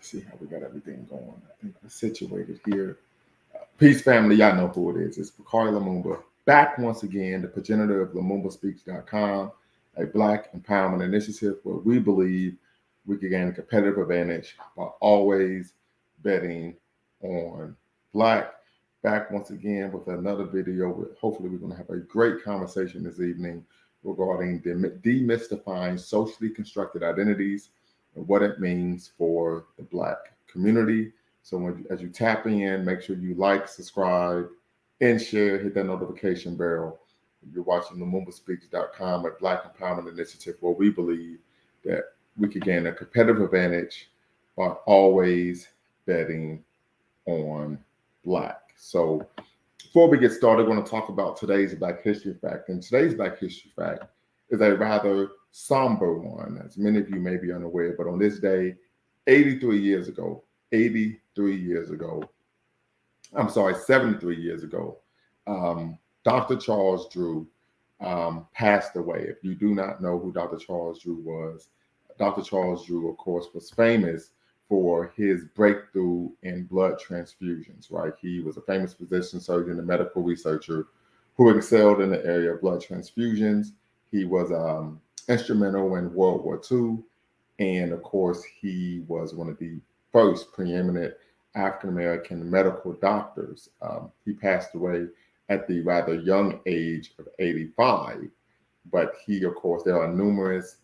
see how we got everything going. I think we're situated here. Peace, family. Y'all know who it is. It's Bakari Lumumba back once again, the progenitor of LumumbaSpeaks.com, a Black empowerment initiative where we believe we can gain a competitive advantage by always betting on Black. Back once again with another video. Hopefully, we're going to have a great conversation this evening regarding demystifying socially constructed identities and what it means for the Black community. So as you tap in, make sure you like, subscribe, and share. Hit that notification bell. You're watching LumumbaSpeaks.com, a Black Empowerment Initiative where we believe that we can gain a competitive advantage by always betting on Black. So before we get started, we're going to talk about today's Black History Fact. And today's Black History Fact is a rather somber one, as many of you may be unaware. But on this day, 73 years ago, Dr. Charles Drew passed away. If you do not know who Dr. Charles Drew was, Dr. Charles Drew, of course, was famous for his breakthrough in blood transfusions, right? He was a famous physician, surgeon, and medical researcher who excelled in the area of blood transfusions. He was instrumental in World War II. And of course, he was one of the first preeminent African-American medical doctors. He passed away at the rather young age of 85. But he, of course, there are numerous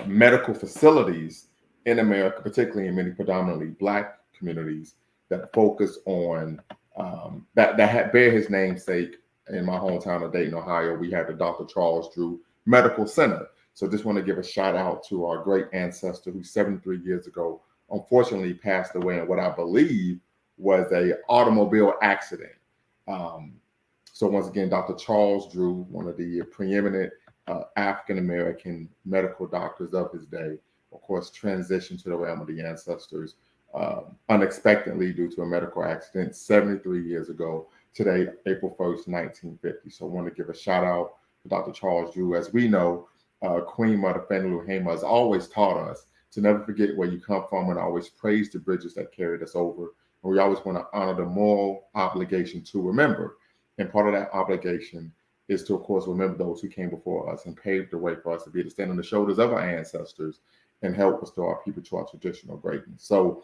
medical facilities in America, particularly in many predominantly Black communities, that focus on bear his namesake. In my hometown of Dayton, Ohio, we have the Dr. Charles Drew Medical Center. So just want to give a shout out to our great ancestor who 73 years ago unfortunately passed away in what I believe was an automobile accident. So once again, Dr. Charles Drew, one of the preeminent African-American medical doctors of his day, of course, transitioned to the realm of the ancestors unexpectedly due to a medical accident 73 years ago, today, April 1st, 1950. So I want to give a shout out to Dr. Charles Drew. As we know, Queen Mother Fannie Lou Hamer has always taught us to never forget where you come from and always praise the bridges that carried us over. And we always want to honor the moral obligation to remember. And part of that obligation is to, of course, remember those who came before us and paved the way for us to be able to stand on the shoulders of our ancestors and help restore our people to our traditional greatness. So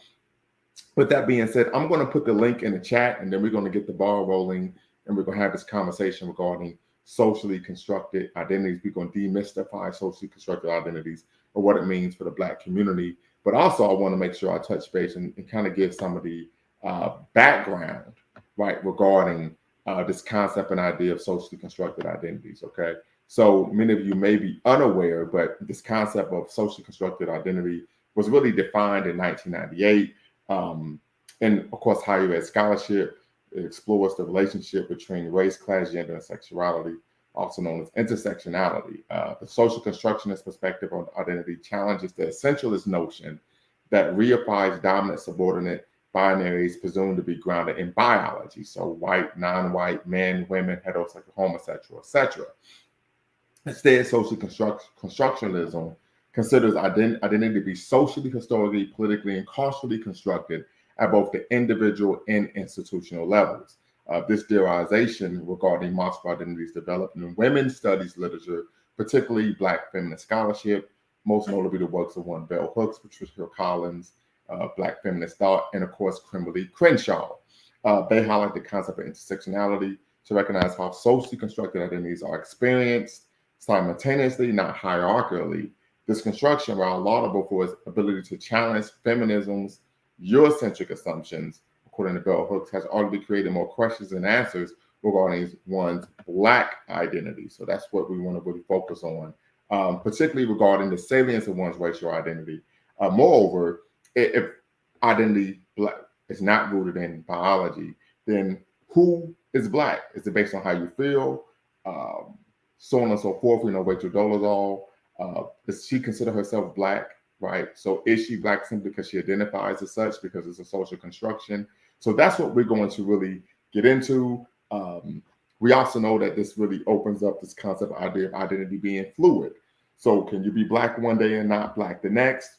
with that being said, I'm going to put the link in the chat, and then we're going to get the ball rolling, and we're going to have this conversation regarding socially constructed identities. We're going to demystify socially constructed identities or what it means for the Black community. But also, I want to make sure I touch base and kind of give some of the background, right, regarding this concept and idea of socially constructed identities, okay? So many of you may be unaware, but this concept of socially constructed identity was really defined in 1998. And of course, higher ed scholarship, it explores the relationship between race, class, gender, and sexuality, also known as intersectionality. The social constructionist perspective on identity challenges the essentialist notion that reifies dominant, subordinate binaries presumed to be grounded in biology. So white, non-white, men, women, heterosexual, homosexual, etc. Instead, social constructionism considers identity to be socially, historically, politically, and culturally constructed at both the individual and institutional levels. This theorization regarding multiple identities developed in women's studies literature, particularly Black feminist scholarship, most notably the works of one Bell Hooks, Patricia Hill Collins, Black feminist thought, and of course, Kimberlé Crenshaw. They highlight the concept of intersectionality to recognize how socially constructed identities are experienced simultaneously, not hierarchically. This construction, while laudable for its ability to challenge feminism's Eurocentric assumptions, according to Bell Hooks, has arguably created more questions than answers regarding one's Black identity. So that's what we want to really focus on, particularly regarding the salience of one's racial identity. Moreover, if identity is not rooted in biology, then who is Black? Is it based on how you feel? So on and so forth. We know Rachel Dolezal, does she consider herself Black, right? So is she Black simply because she identifies as such, because it's a social construction? So that's what we're going to really get into. We also know that this really opens up this concept of idea of identity being fluid. So can you be black one day and not black the next?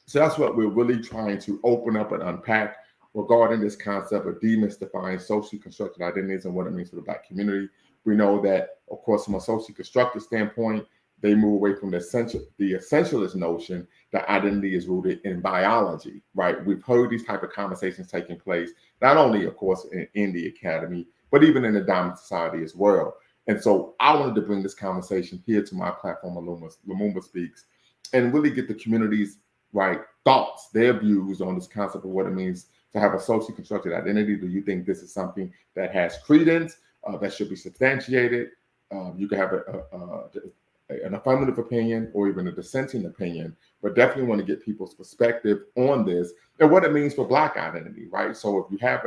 So that's what we're really trying to open up and unpack regarding this concept of demystifying socially constructed identities and what it means for the black community. We know that, of course, from a socially constructed standpoint, they move away from the essentialist notion that identity is rooted in biology, right? We've heard these type of conversations taking place, not only, of course, in the academy, but even in the dominant society as well. And so I wanted to bring this conversation here to my platform, Lumumba Speaks, and really get the community's right thoughts, their views on this concept of what it means to have a socially constructed identity. Do you think this is something that has credence, that should be substantiated? You can have an affirmative opinion or even a dissenting opinion, but definitely want to get people's perspective on this and what it means for Black identity, right? So if you have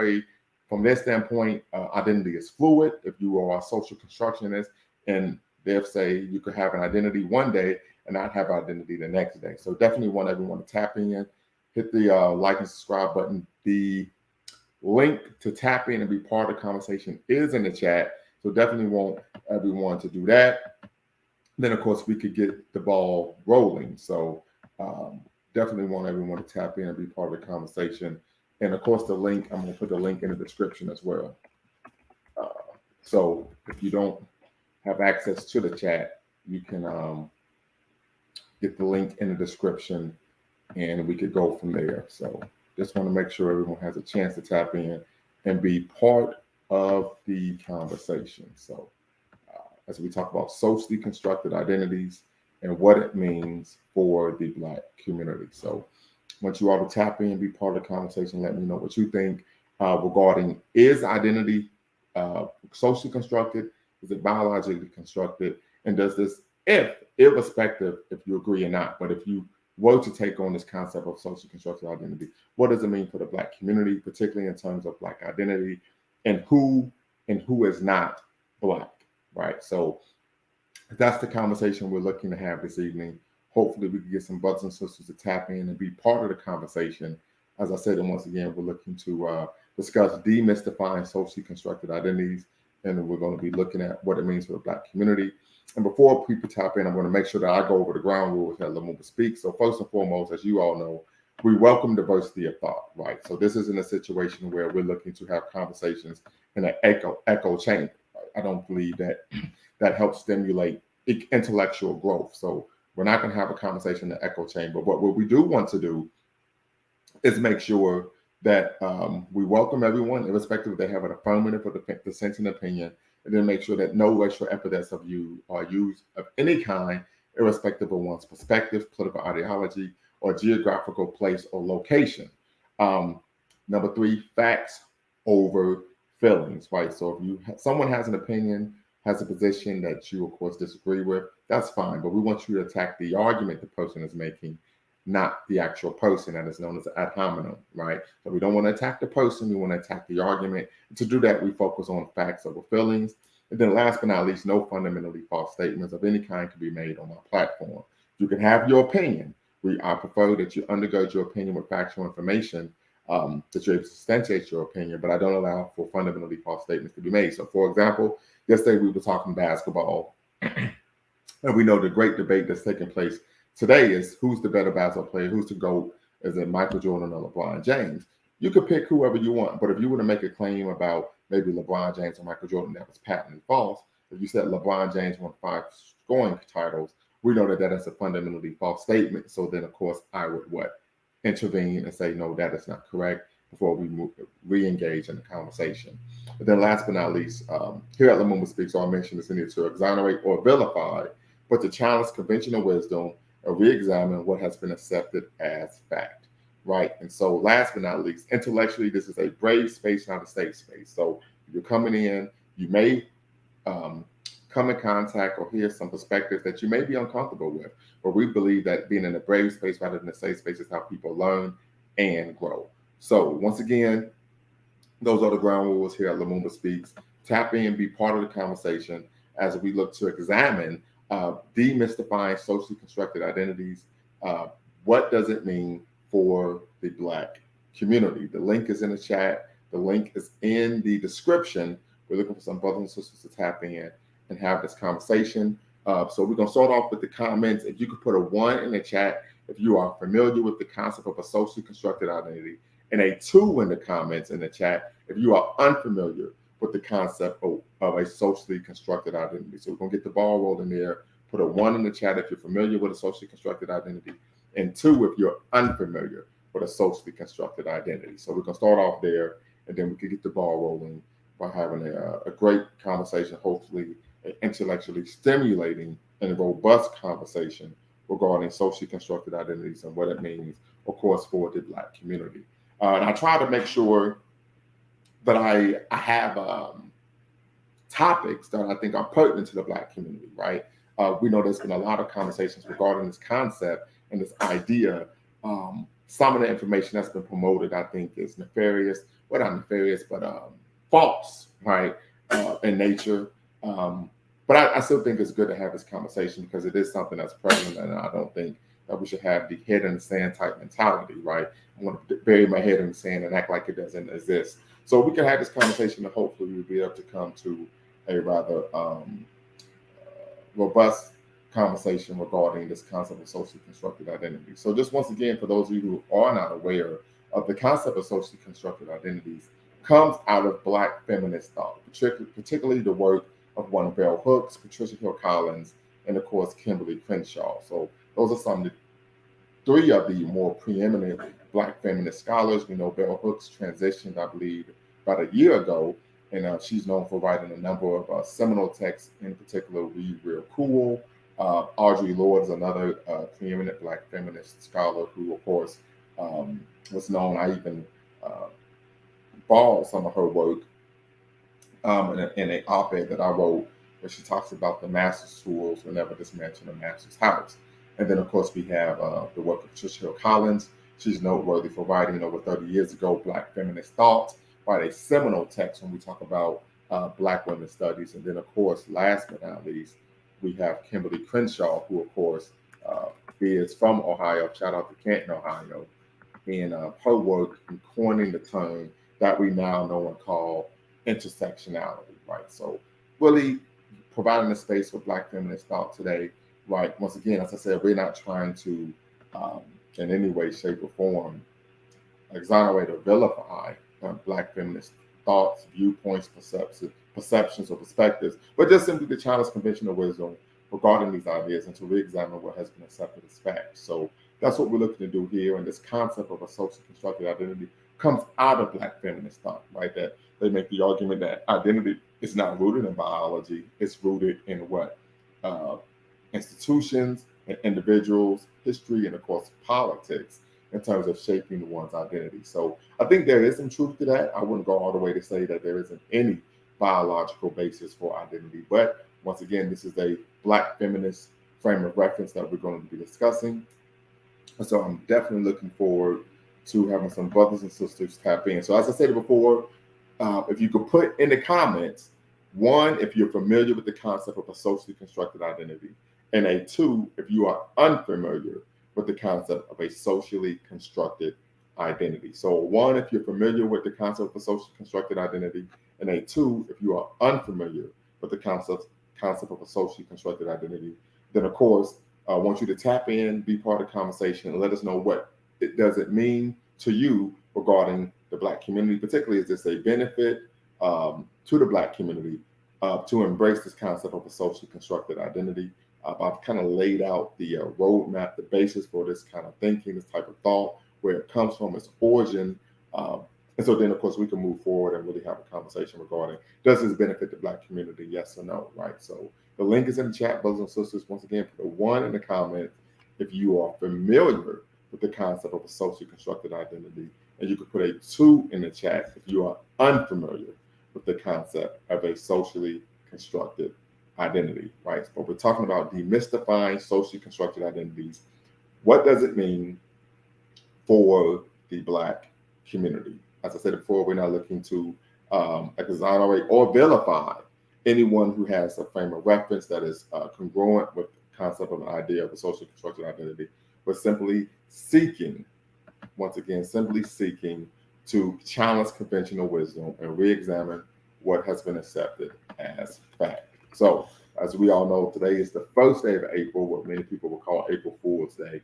from their standpoint, identity is fluid. If you are a social constructionist, and they'll say you could have an identity one day and not have identity the next day. So definitely want everyone to tap in, hit the like and subscribe button. The link to tap in and be part of the conversation is in the chat. So definitely want everyone to do that. Then, of course, we could get the ball rolling. So definitely want everyone to tap in and be part of the conversation. And, of course, the link, I'm going to put the link in the description as well. So if you don't have access to the chat, you can get the link in the description and we could go from there. So just want to make sure everyone has a chance to tap in and be part of the conversation. So as we talk about socially constructed identities and what it means for the Black community. So I want you all to tap in, be part of the conversation, let me know what you think regarding, is identity socially constructed? Is it biologically constructed? And does this, irrespective if you agree or not, but if you were to take on this concept of socially constructed identity, what does it mean for the Black community, particularly in terms of Black identity and who is not Black, right? So that's the conversation we're looking to have this evening. Hopefully we can get some brothers and sisters to tap in and be part of the conversation. As I said, and once again, we're looking to discuss demystifying socially constructed identities, and we're going to be looking at what it means for the Black community. And before people tap in, I'm going to make sure that I go over the ground rules at Lumumba Speaks. So first and foremost, as you all know, we welcome diversity of thought, right? So this isn't a situation where we're looking to have conversations in an echo chamber. I don't believe that helps stimulate intellectual growth. So we're not going to have a conversation in the echo chamber. But what we do want to do is make sure that we welcome everyone, irrespective if they have an affirmative or dissenting opinion, and then make sure that no racial epithets of you are used of any kind, irrespective of one's perspective, political ideology, or geographical place or location. Number 3, facts over feelings, right? So if someone has an opinion, has a position that you, of course, disagree with, that's fine. But we want you to attack the argument the person is making, not the actual person, that is known as ad hominem, right? So we don't want to attack the person, we want to attack the argument. And to do that, we focus on facts over feelings. And then last but not least, no fundamentally false statements of any kind can be made on our platform. You can have your opinion. I prefer that you undergird your opinion with factual information, that you're able to substantiate your opinion, but I don't allow for fundamentally false statements to be made. So for example, yesterday we were talking basketball, and we know the great debate that's taking place today is who's the better basketball player, who's the GOAT, is it Michael Jordan or LeBron James? You could pick whoever you want, but if you were to make a claim about maybe LeBron James or Michael Jordan, that was patently false. If you said LeBron James won 5 scoring titles, we know that that is a fundamentally false statement. So then, of course, I would intervene and say, no, that is not correct before we re-engage in the conversation. But then last but not least, here at Lumumba Speaks, our mission is neither to exonerate or vilify, but to challenge conventional wisdom or re-examine what has been accepted as fact, right? And so last but not least, intellectually, this is a brave space, not a safe space. So if you're coming in, you may come in contact or hear some perspectives that you may be uncomfortable with, but we believe that being in a brave space rather than a safe space is how people learn and grow. So once again, those are the ground rules here at Lumumba Speaks. Tap in, be part of the conversation as we look to examine demystifying socially constructed identities. What does it mean for the Black community? The link is in the chat. The link is in the description. We're looking for some brothers and sisters to tap in and have this conversation. So we're going to start off with the comments. If you could put a 1 in the chat if you are familiar with the concept of a socially constructed identity, and a 2 in the comments in the chat if you are unfamiliar with the concept of a socially constructed identity. So we're going to get the ball rolling there. Put a 1 in the chat if you're familiar with a socially constructed identity, and 2 if you're unfamiliar with a socially constructed identity. So we're going to start off there, and then we can get the ball rolling by having a great conversation, hopefully an intellectually stimulating and robust conversation regarding socially constructed identities and what it means, of course, for the Black community. And I try to make sure that I have topics that I think are pertinent to the Black community, right? We know there's been a lot of conversations regarding this concept and this idea. Some of the information that's been promoted, I think, is nefarious. Well, not nefarious, but false, right, in nature. But I still think it's good to have this conversation because it is something that's prevalent, and I don't think that we should have the head in the sand type mentality, right? I want to bury my head in the sand and act like it doesn't exist. So we can have this conversation, and hopefully we'll be able to come to a rather robust conversation regarding this concept of socially constructed identity. So just once again, for those of you who are not aware of the concept of socially constructed identities, comes out of Black feminist thought, particularly the work of one of Bell Hooks, Patricia Hill Collins, and of course, Kimberlé Crenshaw. So those are some of the 3 of the more preeminent Black feminist scholars. We know Bell Hooks transitioned, I believe, about a year ago, and she's known for writing a number of seminal texts, in particular, Read Real Cool. Audre Lorde is another preeminent Black feminist scholar who, of course, was known. I even borrowed some of her work in an op-ed that I wrote where she talks about the master's tools whenever dismantling a master's house. And then, of course, we have the work of Patricia Hill Collins. She's noteworthy for writing over 30 years ago Black feminist thought, write a seminal text when we talk about Black women's studies. And then, of course, last but not least, we have Kimberlé Crenshaw, who, of course, is from Ohio. Shout out to Canton, Ohio. And her work in coining the term that we now know and call intersectionality, right? So really providing a space for Black feminist thought today, right? Once again, as I said, we're not trying to, in any way, shape, or form, exonerate or vilify Black feminist thoughts, viewpoints, perceptions, or perspectives, but just simply to challenge conventional wisdom regarding these ideas and to re-examine what has been accepted as fact. So that's what we're looking to do here. And this concept of a socially constructed identity comes out of Black feminist thought, right? That they make the argument that identity is not rooted in biology, it's rooted in what? Institutions and individuals, history, and of course, politics in terms of shaping one's identity. So I think there is some truth to that. I wouldn't go all the way to say that there isn't any biological basis for identity. But once again, this is a Black feminist frame of reference that we're going to be discussing. And so I'm definitely looking forward to having some brothers and sisters tap in. So as I said before, if you could put in the comments, 1, if you're familiar with the concept of a socially constructed identity, and a 2, if you are unfamiliar with the concept of a socially constructed identity. So 1, if you're familiar with the concept of a socially constructed identity, and a 2, if you are unfamiliar with the concept of a socially constructed identity, then of course, I want you to tap in, be part of the conversation, and let us know what it does it mean to you regarding the Black community. Particularly, is this a benefit to the Black community to embrace this concept of a socially constructed identity? I've kind of laid out the roadmap, the basis for this kind of thinking, this type of thought, where it comes from, its origin. And so then, of course, we can move forward and really have a conversation regarding, does this benefit the Black community, yes or no, right? So the link is in the chat, brothers and sisters. Once again, put a 1 in the comments if you are familiar with the concept of a socially constructed identity, and you could put a 2 in the chat if you are unfamiliar with the concept of a socially constructed identity, right? But we're talking about demystifying socially constructed identities. What does it mean for the Black community? As I said before, we're not looking to exonerate or vilify anyone who has a frame of reference that is congruent with the concept of an idea of a socially constructed identity, but simply seeking, once again, simply seeking to challenge conventional wisdom and re-examine what has been accepted as fact. So As we all know, today is the first day of April, what many people will call April Fool's Day.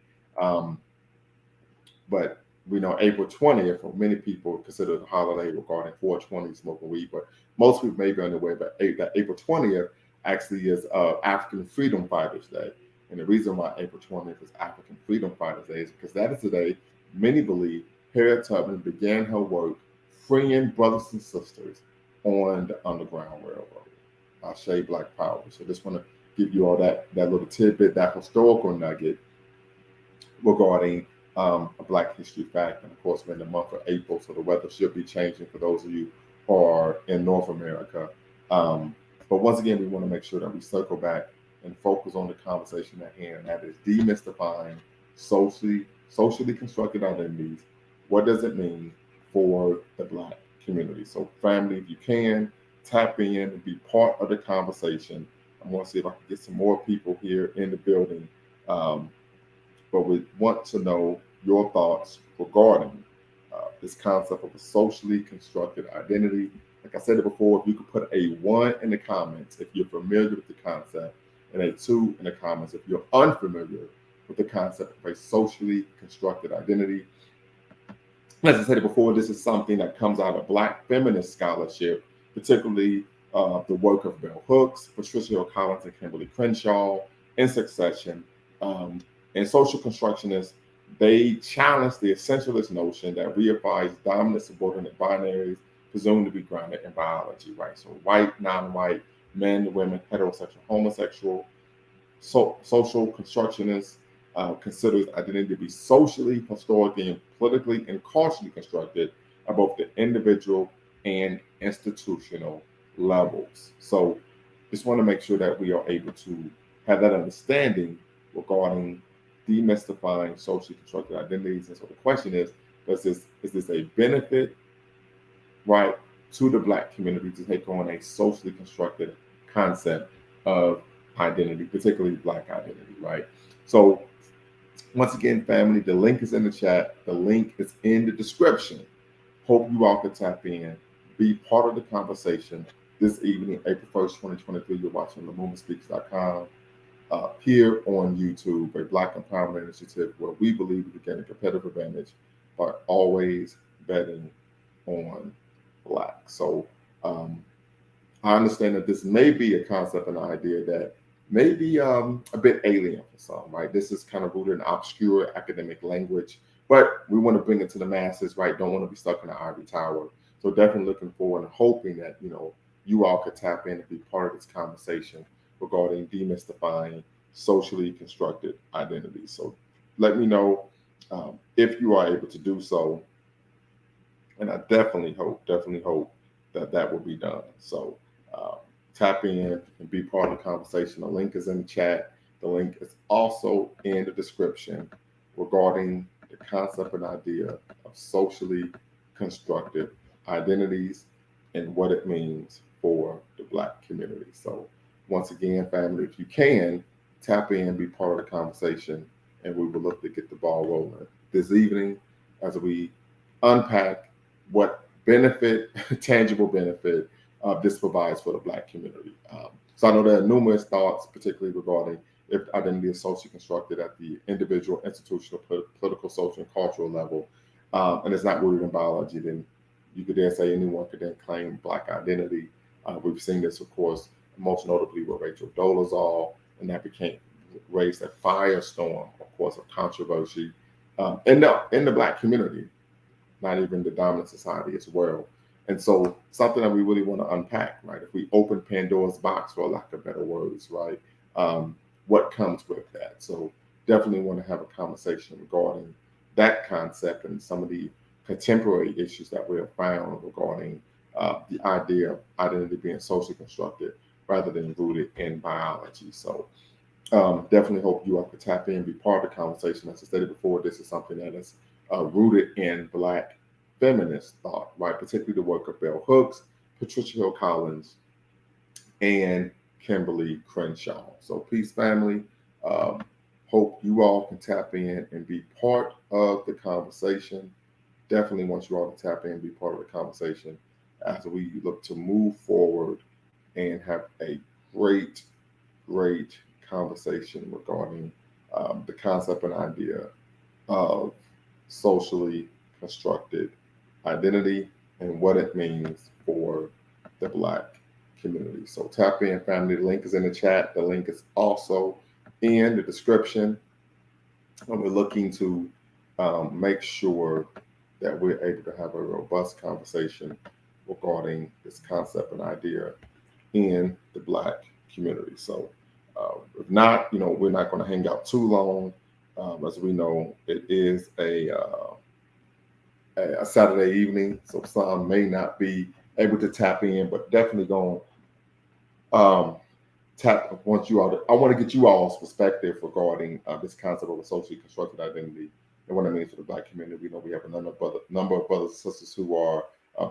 But we know April 20th, for many people, considered a holiday regarding 420 smoking weed. But most people may be unaware that April 20th actually is African Freedom Fighters Day. And the reason why April 20th is African Freedom Fighters Day is because that is the day many believe Harriet Tubman began her work freeing brothers and sisters on the Underground Railroad. Ashe, Black Power. So just want to give you all that little tidbit, that historical nugget regarding a Black history fact. And of course, we're in the month of April, so the weather should be changing for those of you who are in North America. But once again, we want to make sure that we circle back and focus on the conversation at hand. That is demystifying socially constructed identities. What does it mean for the Black community? So family, if you can, tap in and be part of the conversation. I'm going to see if I can get some more people here in the building. But we want to know your thoughts regarding this concept of a socially constructed identity. Like I said it before, if you could put a 1 in the comments if you're familiar with the concept, and a 2 in the comments if you're unfamiliar with the concept of a socially constructed identity. As I said it before, this is something that comes out of Black feminist scholarship, particularly the work of Bell Hooks, Patricia Hill Collins, and Kimberlé Crenshaw in succession. And social constructionists, they challenge the essentialist notion that reifies dominant subordinate binaries presumed to be grounded in biology, right? So white, non-white, men, women, heterosexual, homosexual. Social constructionists considers identity to be socially, historically, and politically and culturally constructed at both the individual and institutional levels. So just want to make sure that we are able to have that understanding regarding demystifying socially constructed identities. And so the question is this a benefit, right, to the Black community to take on a socially constructed concept of identity, particularly Black identity, right? So once again, family, the link is in the chat. The link is in the description. Hope you all can tap in, be part of the conversation this evening, April 1st, 2023. You're watching LaMumaSpeaks.com. Here on YouTube, a Black empowerment initiative where we believe we can gain a competitive advantage by always betting on Black. So I understand that this may be a concept and an idea that may be a bit alien for some, right? This is kind of rooted in obscure academic language, but we want to bring it to the masses, right? Don't want to be stuck in the ivory tower. So definitely looking forward and hoping that, you all could tap in and be part of this conversation regarding demystifying socially constructed identities. So let me know if you are able to do so. And I definitely hope that will be done. So tap in and be part of the conversation. The link is in the chat. The link is also in the description regarding the concept and idea of socially constructed identities and what it means for the Black community. So once again, family, if you can, tap in, be part of the conversation, and we will look to get the ball rolling this evening as we unpack what benefit, tangible benefit, this provides for the Black community. So I know there are numerous thoughts, particularly regarding if identity is socially constructed at the individual, institutional, political, social, and cultural level, and it's not rooted in biology, then you could dare say anyone could then claim Black identity. We've seen this, of course, most notably with Rachel Dolezal, and that raised a firestorm, of course, of controversy in the Black community, not even the dominant society as well. And so something that we really want to unpack, right? If we open Pandora's box, for lack of better words, right? What comes with that? So definitely want to have a conversation regarding that concept and some of the contemporary issues that we have found regarding the idea of identity being socially constructed rather than rooted in biology. So definitely hope you all could tap in, be part of the conversation. As I stated before, this is something that is rooted in Black feminist thought, right? Particularly the work of Bell Hooks, Patricia Hill Collins, and Kimberlé Crenshaw. So peace, family. Hope you all can tap in and be part of the conversation. Definitely want you all to tap in and be part of the conversation as we look to move forward and have a great great conversation regarding the concept and idea of socially constructed identity and what it means for the Black community. So tap in, family. The link is in the chat. The link is also in the description. And we're looking to make sure that we're able to have a robust conversation regarding this concept and idea in the Black community. So if not, we're not going to hang out too long. As we know, it is a Saturday evening, so some may not be able to tap in, but definitely going to tap. I want to get you all's perspective regarding this concept of a socially constructed identity and what it means for the Black community. We know we have a number of brothers and sisters who are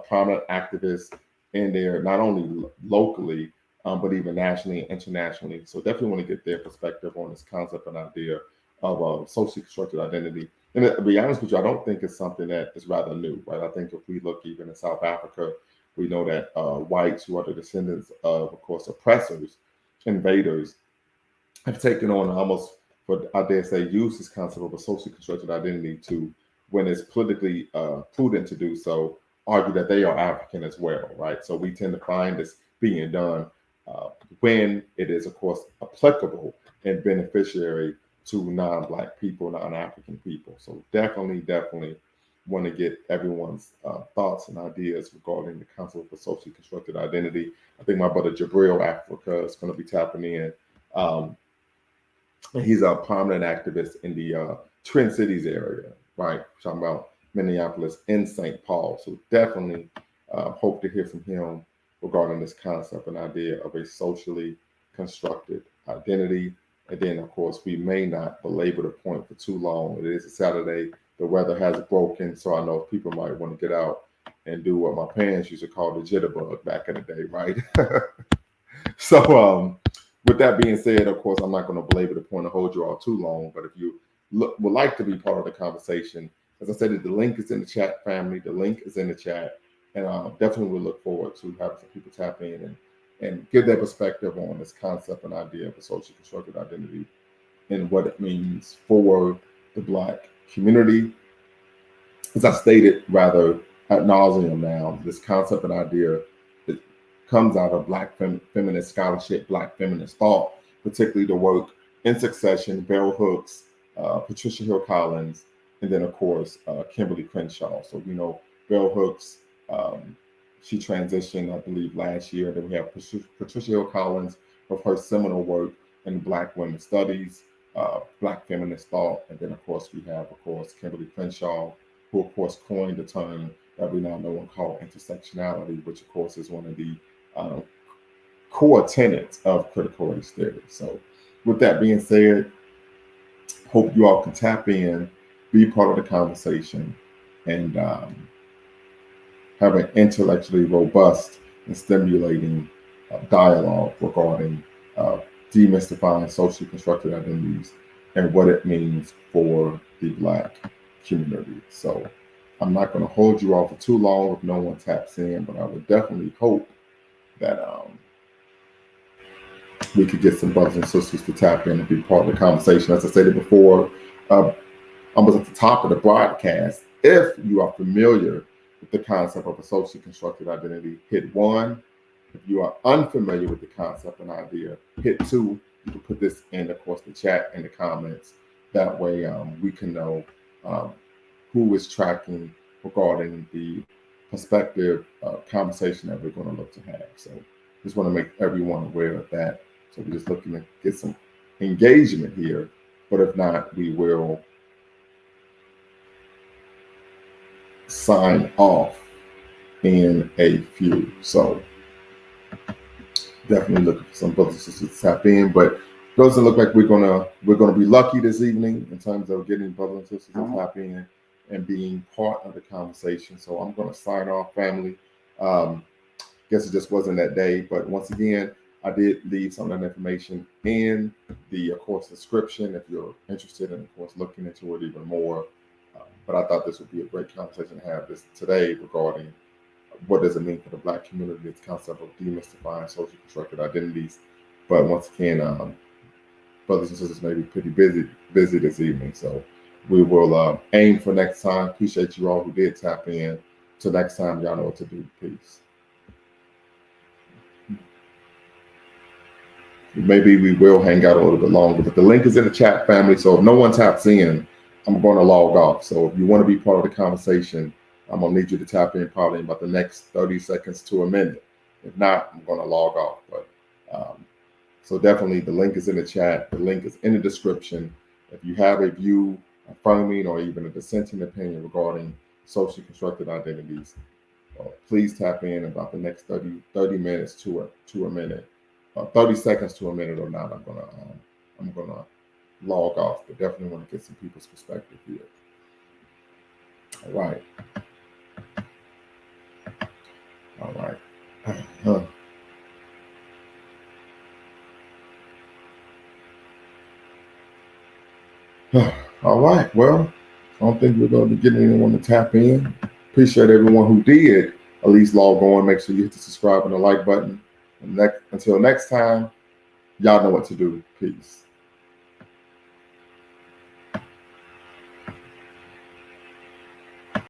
prominent activists in there, not only locally, but even nationally and internationally. So definitely want to get their perspective on this concept and idea of a socially constructed identity. And to be honest with you, I don't think it's something that is rather new, right? I think if we look even in South Africa, we know that whites who are the descendants of course, oppressors, invaders, have taken on almost, what I dare say, use this concept of a socially constructed identity to, when it's politically prudent to do so, argue that they are African as well, right? So we tend to find this being done when it is, of course, applicable and beneficiary to non-Black people, non-African people. So definitely want to get everyone's thoughts and ideas regarding the concept of a socially constructed identity. I think my brother Jabril Africa is going to be tapping in. He's a prominent activist in the Twin Cities area, right? Talking about Minneapolis and St. Paul. So definitely hope to hear from him regarding this concept and idea of a socially constructed identity. And then, of course, we may not belabor the point for too long. It is a Saturday. The weather has broken, so I know people might want to get out and do what my parents used to call the jitterbug back in the day, right? So with that being said, of course, I'm not going to belabor the point and hold you all too long. But if you would like to be part of the conversation, as I said, the link is in the chat, family. The link is in the chat. And definitely we'll look forward to having some people tap in and give their perspective on this concept and idea of a socially constructed identity and what it means for the Black community. As I stated rather ad nauseum now, this concept and idea that comes out of Black feminist scholarship, Black feminist thought, particularly the work in succession, Bell Hooks, Patricia Hill Collins, and then, of course, Kimberlé Crenshaw. So, Bell Hooks, she transitioned, I believe, last year. Then we have Patricia Hill Collins with her seminal work in Black women's studies, Black feminist thought. And then, of course, we have, Kimberlé Crenshaw, who, of course, coined the term that we now know and call intersectionality, which, of course, is one of the core tenets of critical race theory. So with that being said, hope you all can tap in, be part of the conversation, and have an intellectually robust and stimulating dialogue regarding demystifying socially constructed identities and what it means for the Black community. So I'm not going to hold you all for too long if no one taps in, but I would definitely hope that we could get some brothers and sisters to tap in and be part of the conversation. As I stated before, almost at the top of the broadcast, if you are familiar with the concept of a socially constructed identity, hit 1. If you are unfamiliar with the concept and idea, hit 2. You can put this in, of course, the chat and the comments. That way we can know who is tracking regarding the perspective conversation that we're going to look to have. So just want to make everyone aware of that. So we're just looking to get some engagement here, but if not, we will sign off in a few. So definitely looking for some brothers and sisters to tap in, but it doesn't look like we're gonna be lucky this evening in terms of getting brothers and sisters to tap in and being part of the conversation. So I'm going to sign off, family. Guess it just wasn't that day, but once again, I did leave some of that information in the, of course, description if you're interested in, of course, looking into it even more. But I thought this would be a great conversation to have this today regarding what does it mean for the Black community, this concept of demystifying socially constructed identities But once again, brothers and sisters may be pretty busy this evening, so we will aim for next time. Appreciate you all who did tap in. Till next time, y'all know what to do. Peace. Maybe we will hang out a little bit longer, but the link is in the chat, family. So if no one taps in, I'm going to log off. So if you want to be part of the conversation, I'm going to need you to tap in probably in about the next 30 seconds to a minute. If not, I'm going to log off. But so definitely the link is in the chat. The link is in the description. If you have a view, affirming, or even a dissenting opinion regarding socially constructed identities, please tap in about the next 30 minutes to a minute. 30 seconds to a minute or not, I'm gonna log off, but definitely want to get some people's perspective here. All right. All right. Well, I don't think we're going to be getting anyone to tap in. Appreciate everyone who did at least log on. Make sure you hit the subscribe and the like button. And until next time, y'all know what to do. Peace.